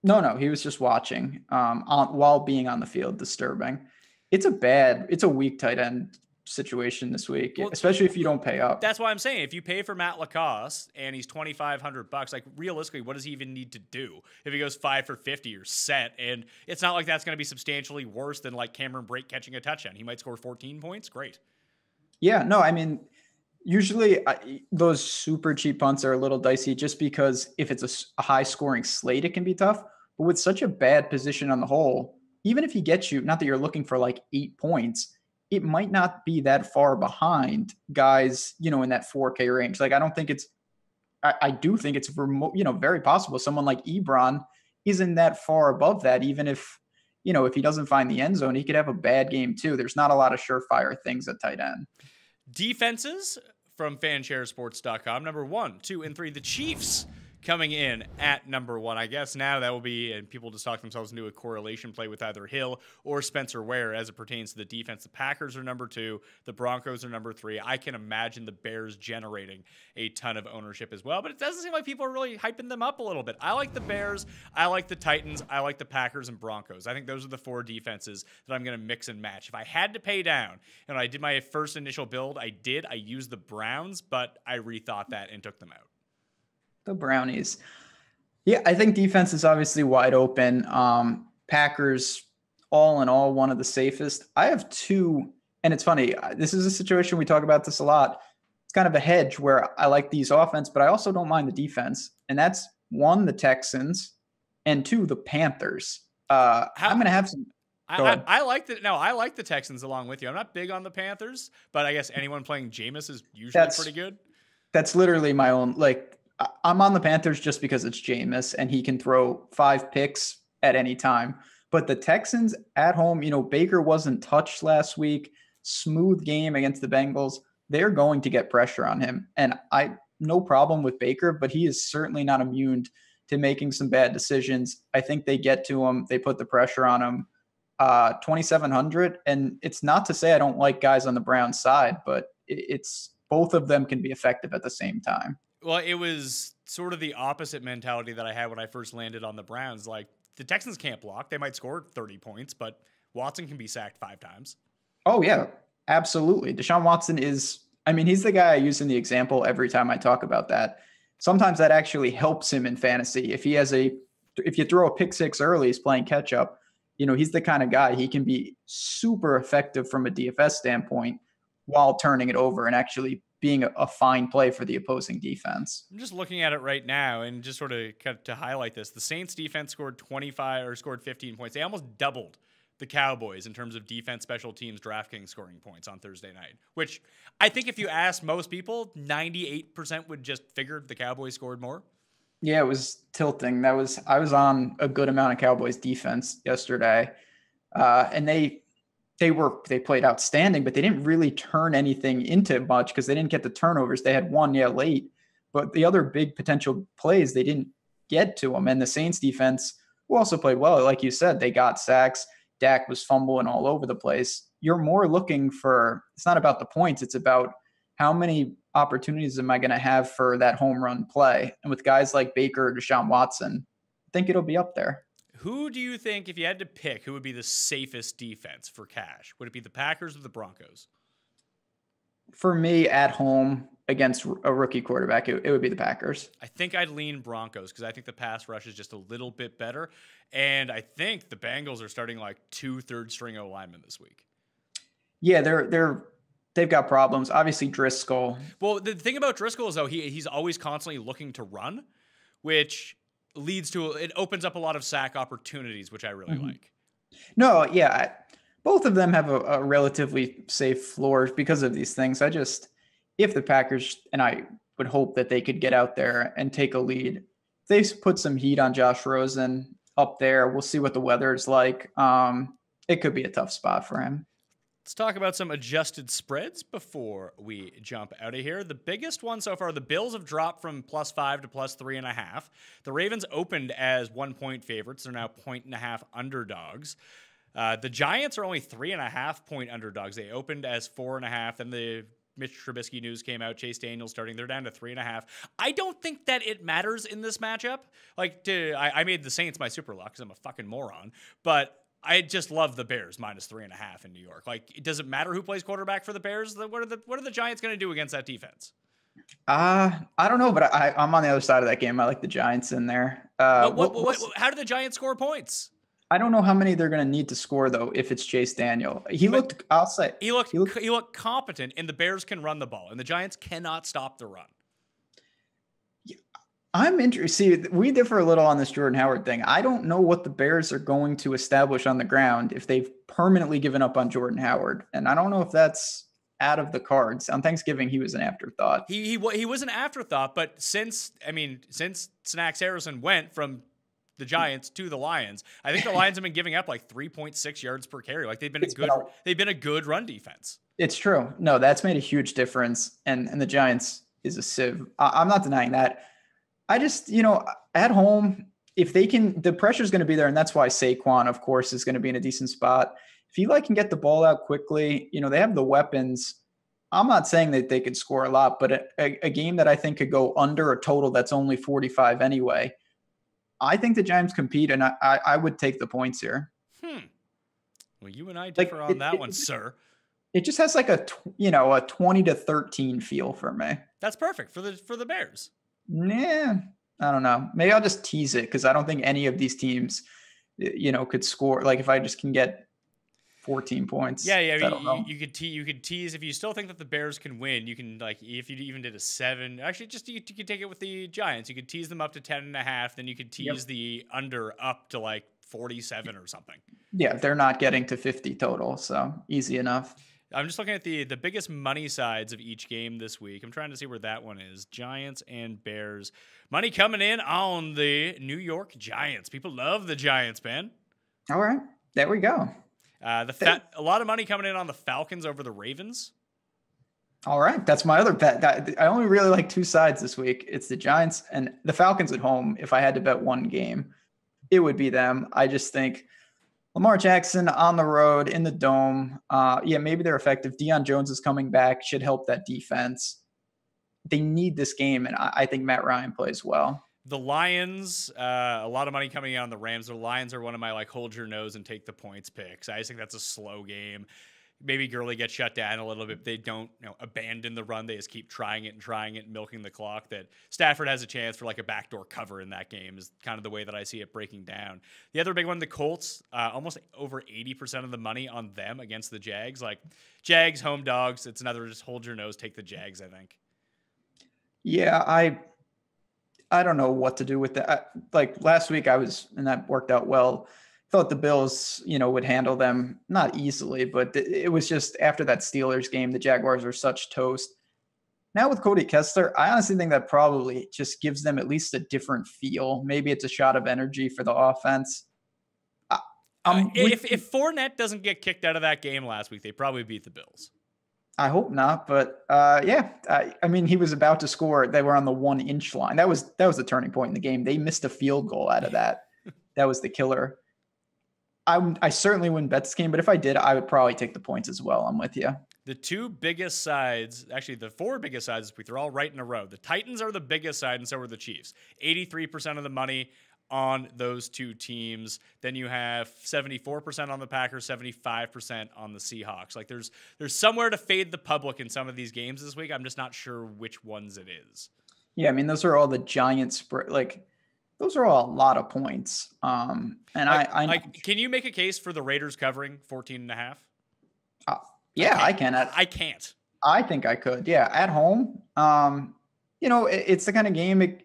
No, he was just watching while being on the field, disturbing. It's a weak tight end situation this week, Well, especially if you don't pay up. That's why I'm saying if you pay for Matt Lacoste and he's $2,500, like realistically, what does he even need to do? If he goes 5 for 50, you're set. And it's not like that's going to be substantially worse than like Cameron Brate catching a touchdown. He might score 14 points. Great. Yeah, no, I mean, usually those super cheap punts are a little dicey just because if it's a high scoring slate, it can be tough. But with such a bad position on the whole, even if he gets you, not that you're looking for like 8 points, it might not be that far behind guys, in that 4K range. Like, I don't think I do think it's remote, very possible someone like Ebron isn't that far above that, even if, if he doesn't find the end zone, he could have a bad game too. There's not a lot of surefire things at tight end. Defenses from fansharesports.com. Number 1, 2, and 3. The Chiefs coming in at number 1. I guess now that will be, and people just talk themselves into a correlation play with either Hill or Spencer Ware as it pertains to the defense. The Packers are number 2. The Broncos are number 3. I can imagine the Bears generating a ton of ownership as well, but it doesn't seem like people are really hyping them up a little bit. I like the Bears. I like the Titans. I like the Packers and Broncos. I think those are the 4 defenses that I'm going to mix and match. If I had to pay down, and I did my first initial build, I used the Browns, but I rethought that and took them out. The Brownies. Yeah, I think defense is obviously wide open. Packers, all in all, one of the safest. I have 2, and it's funny. This is a situation, we talk about this a lot. It's kind of a hedge where I like these offense, but I also don't mind the defense. And that's 1, the Texans, and 2, the Panthers. I'm going to have some. I like the Texans along with you. I'm not big on the Panthers, but I guess anyone playing Jameis is usually pretty good. That's literally my own, I'm on the Panthers just because it's Jameis and he can throw 5 picks at any time. But the Texans at home, Baker wasn't touched last week. Smooth game against the Bengals. They're going to get pressure on him. And no problem with Baker, but he is certainly not immune to making some bad decisions. I think they get to him. They put the pressure on him. 2,700. And it's not to say I don't like guys on the Browns side, but it's both of them can be effective at the same time. Well, it was sort of the opposite mentality that I had when I first landed on the Browns. Like, the Texans can't block. They might score 30 points, but Watson can be sacked 5 times. Oh, yeah, absolutely. Deshaun Watson he's the guy I use in the example every time I talk about that. Sometimes that actually helps him in fantasy. If you throw a pick 6 early, he's playing catch up. He's the kind of guy, he can be super effective from a DFS standpoint while turning it over and actually being a fine play for the opposing defense. I'm just looking at it right now and just sort of to highlight this. The Saints defense scored 15 points. They almost doubled the Cowboys in terms of defense, special teams, DraftKings scoring points on Thursday night, which I think if you ask most people, 98% would just figure the Cowboys scored more. Yeah, it was tilting. I was on a good amount of Cowboys defense yesterday. And they played outstanding, but they didn't really turn anything into much because they didn't get the turnovers. They had 1 late, but the other big potential plays, they didn't get to them. And the Saints defense, who also played well, like you said, they got sacks. Dak was fumbling all over the place. You're more looking for, it's not about the points. It's about how many opportunities am I going to have for that home run play? And with guys like Baker or Deshaun Watson, I think it'll be up there. Who do you think, if you had to pick, who would be the safest defense for cash? Would it be the Packers or the Broncos? For me, at home against a rookie quarterback, it would be the Packers. I think I'd lean Broncos because I think the pass rush is just a little bit better. And I think the Bengals are starting like 2 third-string O-linemen this week. Yeah, they've got problems. Obviously, Driscoll. Well, the thing about Driscoll is, though, he's always constantly looking to run, which leads to it opens up a lot of sack opportunities, which I really like. No, yeah, both of them have a relatively safe floor because of these things. If the Packers, and I would hope that they could get out there and take a lead, they put some heat on Josh Rosen up there. We'll see what the weather is like. It could be a tough spot for him. Let's talk about some adjusted spreads before we jump out of here. The biggest one so far, the Bills have dropped from +5 to +3.5. The Ravens opened as 1-point favorites. They're now 1.5 underdogs. The Giants are only 3.5-point underdogs. They opened as 4.5. Then the Mitch Trubisky news came out. Chase Daniels starting. They're down to 3.5. I don't think that it matters in this matchup. I made the Saints my super lock because I'm a fucking moron. But I just love the Bears -3.5 in New York. Like, it doesn't matter who plays quarterback for the Bears. What are the Giants going to do against that defense? I don't know, but I'm on the other side of that game. I like the Giants in there. How do the Giants score points? I don't know how many they're going to need to score though. If it's Chase Daniel, he looked competent, and the Bears can run the ball, and the Giants cannot stop the run. I'm interested. See, we differ a little on this Jordan Howard thing. I don't know what the Bears are going to establish on the ground if they've permanently given up on Jordan Howard, and I don't know if that's out of the cards. On Thanksgiving, he was an afterthought. He was an afterthought, but since Snacks Harrison went from the Giants to the Lions, I think the Lions have been giving up like 3.6 yards per carry. Like they've been a good run defense. It's true. No, that's made a huge difference, and the Giants is a sieve. I'm not denying that. I just, at home, if they can, the pressure is going to be there. And that's why Saquon, of course, is going to be in a decent spot. If Eli can get the ball out quickly, they have the weapons. I'm not saying that they could score a lot, but a game that I think could go under a total that's only 45 anyway. I think the Giants compete, and I would take the points here. Well, you and I differ on that one, sir. It just has like a 20-13 feel for me. That's perfect for the Bears. Nah, I don't know. Maybe I'll just tease it because I don't think any of these teams, could score. Like if I just can get 14 points. Yeah. You could tease if you still think that the Bears can win. You can if you even did a 7. Actually, you could take it with the Giants. You could tease them up to 10.5. Then you could tease the under up to like 47 or something. Yeah, they're not getting to 50 total, so easy enough. I'm just looking at the biggest money sides of each game this week. I'm trying to see where that one is. Giants and Bears. Money coming in on the New York Giants. People love the Giants, Ben. All right. There we go. A lot of money coming in on the Falcons over the Ravens. All right. That's my other bet. I only really like 2 sides this week. It's the Giants and the Falcons at home. If I had to bet one game, it would be them. I just think Lamar Jackson on the road in the dome. Maybe they're effective. Deion Jones is coming back, should help that defense. They need this game, and I think Matt Ryan plays well. The Lions, a lot of money coming in on the Rams. The Lions are one of my hold your nose and take the points picks. I just think that's a slow game. Maybe Gurley gets shut down a little bit. They don't abandon the run. They just keep trying it and milking the clock. That Stafford has a chance for a backdoor cover in that game is kind of the way that I see it breaking down. The other big one, the Colts, almost over 80% of the money on them against the Jags. Jags, home dogs. It's another just hold your nose, take the Jags, I think. Yeah, I don't know what to do with that. Last week and that worked out well. Thought the Bills, would handle them not easily, but it was just after that Steelers game, the Jaguars are such toast. Now with Cody Kessler, I honestly think that probably just gives them at least a different feel. Maybe it's a shot of energy for the offense. If Fournette doesn't get kicked out of that game last week, they probably beat the Bills. I hope not, but he was about to score. They were on the 1-inch line. That was the turning point in the game. They missed a field goal out of that. That was the killer. I certainly wouldn't bet this game, but if I did, I would probably take the points as well. I'm with you. The 2 biggest sides, actually the 4 biggest sides this week, they're all right in a row. The Titans are the biggest side, and so are the Chiefs. 83% of the money on those 2 teams. Then you have 74% on the Packers, 75% on the Seahawks. There's somewhere to fade the public in some of these games this week. I'm just not sure which ones it is. Yeah, those are all the Giants spread. Those are all a lot of points. And can you make a case for the Raiders covering 14.5? I can. I can't. I think I could. Yeah, at home. It's the kind of game.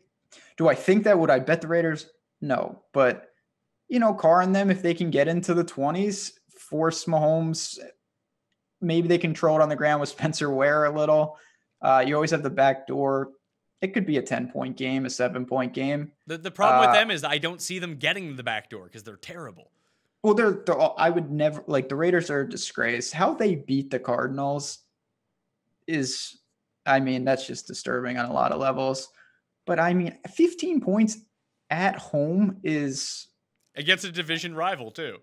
Do I think that? Would I bet the Raiders? No, but Carr and them, if they can get into the 20s, force Mahomes, maybe they control it on the ground with Spencer Ware a little. You always have the back door. It could be a 10-point game, a 7-point game. The problem with them is I don't see them getting the back door because they're terrible. Well, I would never the Raiders are a disgrace. How they beat the Cardinals is, that's just disturbing on a lot of levels. But 15 points at home is against a division rival too.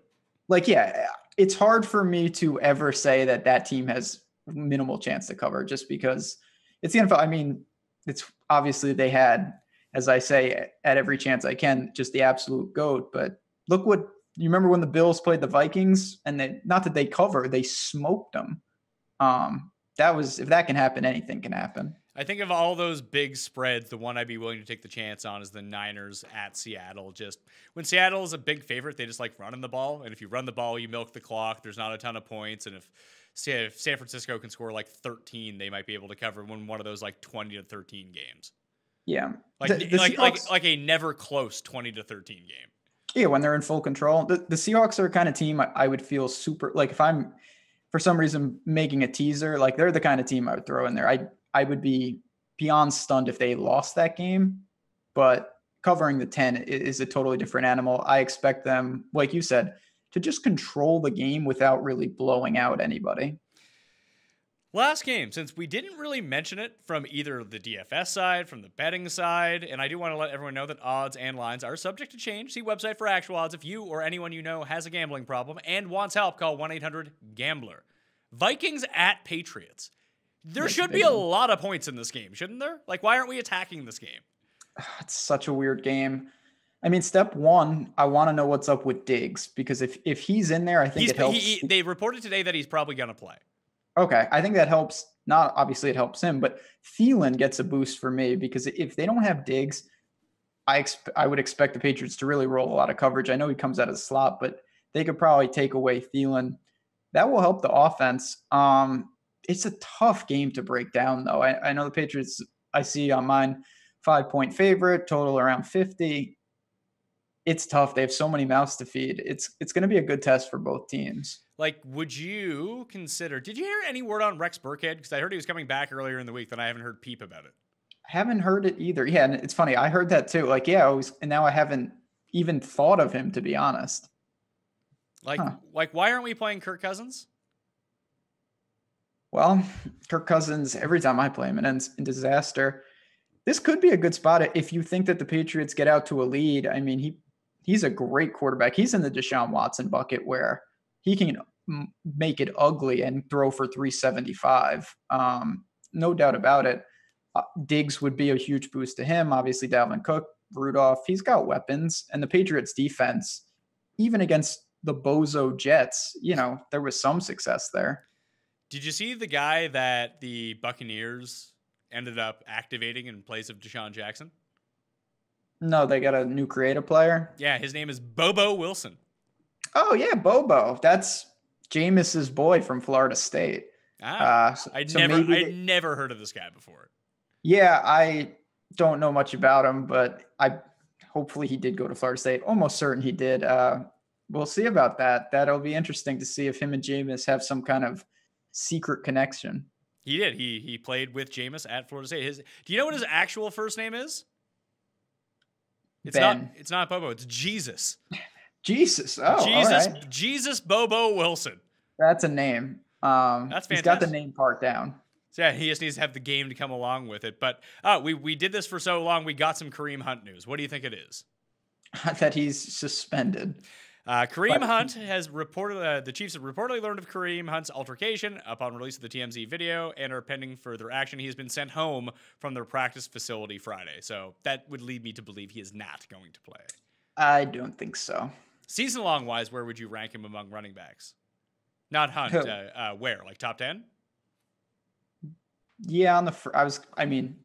It's hard for me to ever say that team has minimal chance to cover just because it's the NFL. It's obviously they had, as I say, at every chance I can, just the absolute GOAT. But look what you remember when the Bills played the Vikings and not that they cover, they smoked them. If that can happen, anything can happen. I think of all those big spreads, the one I'd be willing to take the chance on is the Niners at Seattle. Just when Seattle is a big favorite, they just like running the ball. And if you run the ball, you milk the clock. There's not a ton of points. And if San Francisco can score like 13, they might be able to cover one of those like 20 to 13 games. Yeah. Like a never close 20 to 13 game. Yeah, when they're in full control. The Seahawks are a kind of team I would feel super, like if I'm for some reason making a teaser, like they're the kind of team I would throw in there. I would be beyond stunned if they lost that game, but covering the 10 is a totally different animal. I expect them, like you said, to just control the game without really blowing out anybody. Last game, since we didn't really mention it from either the DFS side, from the betting side, and I do want to let everyone know that odds and lines are subject to change. See website for actual odds. If you or anyone you know has a gambling problem and wants help, call 1-800-GAMBLER. Vikings at Patriots. There should be a lot of points in this game, shouldn't there? Like, why aren't we attacking this game? It's such a weird game. I mean, step one, I want to know what's up with Diggs, because if he's in there, I think it helps. They reported today that he's probably going to play. Okay, I think that helps. Not obviously it helps him, but Thielen gets a boost for me, because if they don't have Diggs, I would expect the Patriots to really roll a lot of coverage. I know he comes out of the slot, but they could probably take away Thielen. That will help the offense. It's a tough game to break down, though. I know the Patriots, I see on mine, 5-point favorite, total around 50. It's tough. They have so many mouths to feed. It's going to be a good test for both teams. Like, would you consider, did you hear any word on Rex Burkhead? Because I heard he was coming back earlier in the week, then I haven't heard peep about it. I haven't heard it either. Yeah, and it's funny. I heard that too. Like, yeah, and now I haven't even thought of him, to be honest. Like, why aren't we playing Kirk Cousins? Well, Kirk Cousins, every time I play him, it ends in disaster. This could be a good spot if you think that the Patriots get out to a lead. I mean, he's a great quarterback. He's in the Deshaun Watson bucket where he can make it ugly and throw for 375. No doubt about it. Diggs would be a huge boost to him. Obviously, Dalvin Cook, Rudolph, he's got weapons. And the Patriots defense, even against the bozo Jets, there was some success there. Did you see the guy that the Buccaneers ended up activating in place of Deshaun Jackson? No, they got a new creative player. Yeah, his name is Bobo Wilson. Oh, yeah, Bobo. That's Jameis's boy from Florida State. I'd never heard of this guy before. Yeah, I don't know much about him, but hopefully he did go to Florida State. Almost certain he did. We'll see about that. That'll be interesting to see if him and Jameis have some kind of secret connection. He did. He played with Jameis at Florida State. Do you know what his actual first name is? It's not Bobo. It's Jesus. Jesus. Oh, Jesus. all right. Jesus Bobo Wilson. That's a name. That's fantastic. He's got the name part down. So yeah, he just needs to have the game to come along with it. But we did this for so long, we got some Kareem Hunt news. What do you think it is? That he's suspended. Kareem Hunt has reported, the Chiefs have reportedly learned of Kareem Hunt's altercation upon release of the TMZ video and are pending further action. He has been sent home from their practice facility Friday. So that would lead me to believe he is not going to play. I don't think so. Season-long wise, where would you rank him among running backs? Not Hunt. Where? Like top 10? Yeah,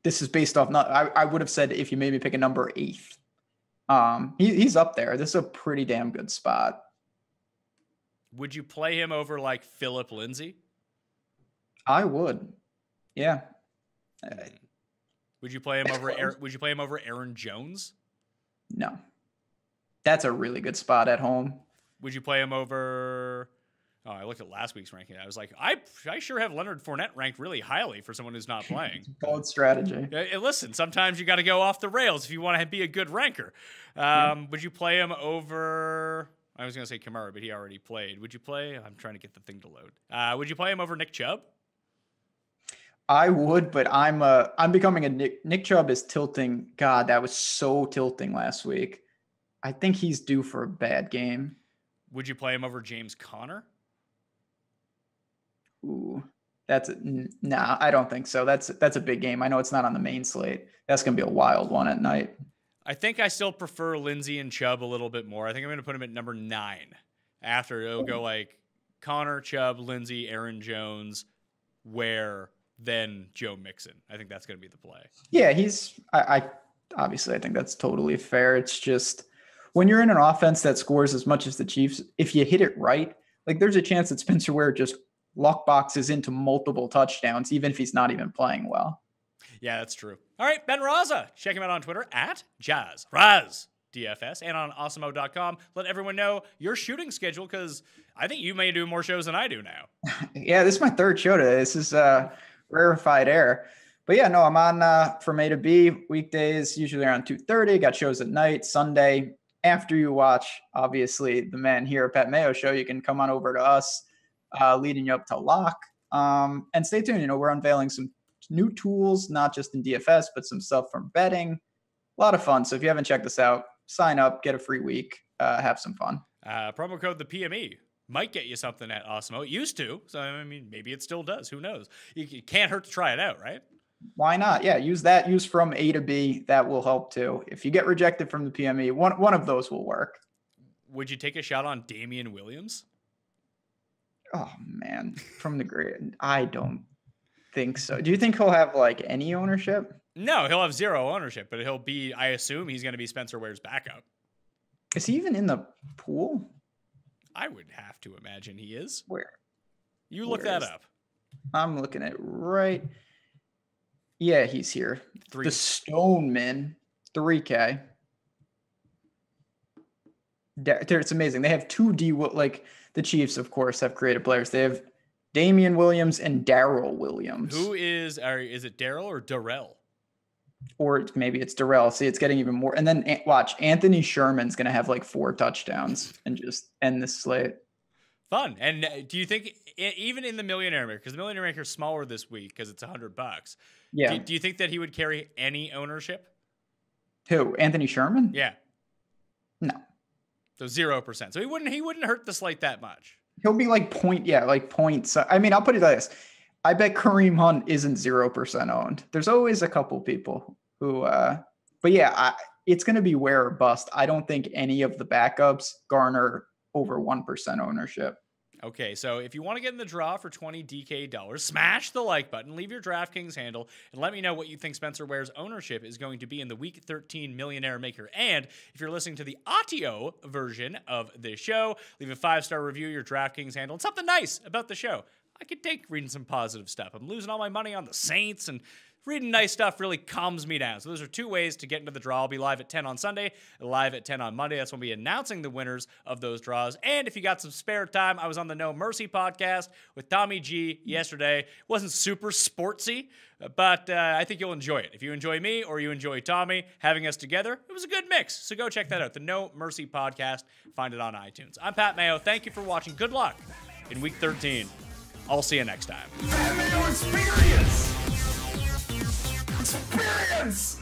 this is based off, I would have said if you made me pick a number 8th. He's up there. This is a pretty damn good spot. Would you play him over like Phillip Lindsay? I would. Yeah. Would you play him over Would you play him over Aaron Jones? No. That's a really good spot at home. Would you play him over? Oh, I looked at last week's ranking. I was like, I sure have Leonard Fournette ranked really highly for someone who's not playing. Bold strategy. Listen, sometimes you got to go off the rails if you want to be a good ranker. Would you play him over? I was going to say Kamara, but he already played. Would you play? I'm trying to get the thing to load. Would you play him over Nick Chubb? I would, but I'm becoming a Nick Chubb is tilting. God, that was so tilting last week. I think he's due for a bad game. Would you play him over James Conner? Ooh, I don't think so. That's a big game. I know it's not on the main slate. That's going to be a wild one at night. I think I still prefer Lindsey and Chubb a little bit more. I think I'm going to put him at number 9. After it'll go like Connor, Chubb, Lindsey, Aaron Jones, Ware, then Joe Mixon. I think that's going to be the play. Yeah, I obviously I think that's totally fair. It's just when you're in an offense that scores as much as the Chiefs, if you hit it right, like there's a chance that Spencer Ware just luck boxes into multiple touchdowns, even if he's not even playing well. Yeah, that's true. All right, Ben Rasa. Check him out on Twitter at JazzRazDFS and on awesemo.com. Let everyone know your shooting schedule because I think you may do more shows than I do now. Yeah, this is my 3rd show today. This is rarefied air. But yeah, no, I'm on from A to B weekdays, usually around 2:30. Got shows at night. Sunday, after you watch, obviously, the man here at Pat Mayo show, you can come on over to us, leading you up to lock. And stay tuned. You know, we're unveiling some new tools, not just in DFS, but some stuff from betting. A lot of fun. So if you haven't checked this out, sign up, get a free week, have some fun. Promo code the PME might get you something at Awesemo. It used to. So, I mean, maybe it still does. Who knows? You can't hurt to try it out, right? Why not? Yeah, use that. Use from A to B. That will help too. If you get rejected from the PME, one of those will work. Would you take a shot on Damian Williams? Oh, man. From the grid. I don't think so. Do you think he'll have like any ownership? No, he'll have 0 ownership, but he'll be, I assume he's going to be Spencer Ware's backup. Is he even in the pool? I would have to imagine he is. Where? You look that up. I'm looking at right. Yeah, he's here. 3. The Stoneman, 3K. It's amazing. They have 2 D, like the Chiefs, of course, have creative players. They have Damian Williams and Darrell Williams. Who is it Darrell or Darrell? Or maybe it's Darrell. See, it's getting even more. And then watch, Anthony Sherman's going to have like 4 touchdowns and just end this slate. Fun. And do you think even in the Millionaire Maker, because the Millionaire Maker is smaller this week because it's $100. Yeah. Do you think that he would carry any ownership? Who? Anthony Sherman? Yeah. No. So 0%. So he wouldn't hurt the slate that much. He'll be like points. I mean, I'll put it like this. I bet Kareem Hunt isn't 0% owned. There's always a couple people who, but yeah, it's going to be Ware or bust. I don't think any of the backups garner over 1% ownership. Okay, so if you want to get in the draw for $20 DK, smash the like button, leave your DraftKings handle, and let me know what you think Spencer Ware's ownership is going to be in the Week 13 Millionaire Maker. And if you're listening to the audio version of this show, leave a 5-star review, your DraftKings handle, and something nice about the show. I could take reading some positive stuff. I'm losing all my money on the Saints, and reading nice stuff really calms me down. So those are 2 ways to get into the draw. I'll be live at 10 on Sunday, live at 10 on Monday. That's when we'll be announcing the winners of those draws. And if you got some spare time, I was on the No Mercy podcast with Tommy G yesterday. Wasn't super sportsy, but I think you'll enjoy it. If you enjoy me or you enjoy Tommy, having us together, it was a good mix. So go check that out, the No Mercy podcast. Find it on iTunes. I'm Pat Mayo. Thank you for watching. Good luck in Week 13. I'll see you next time. Mayo experience! Experience!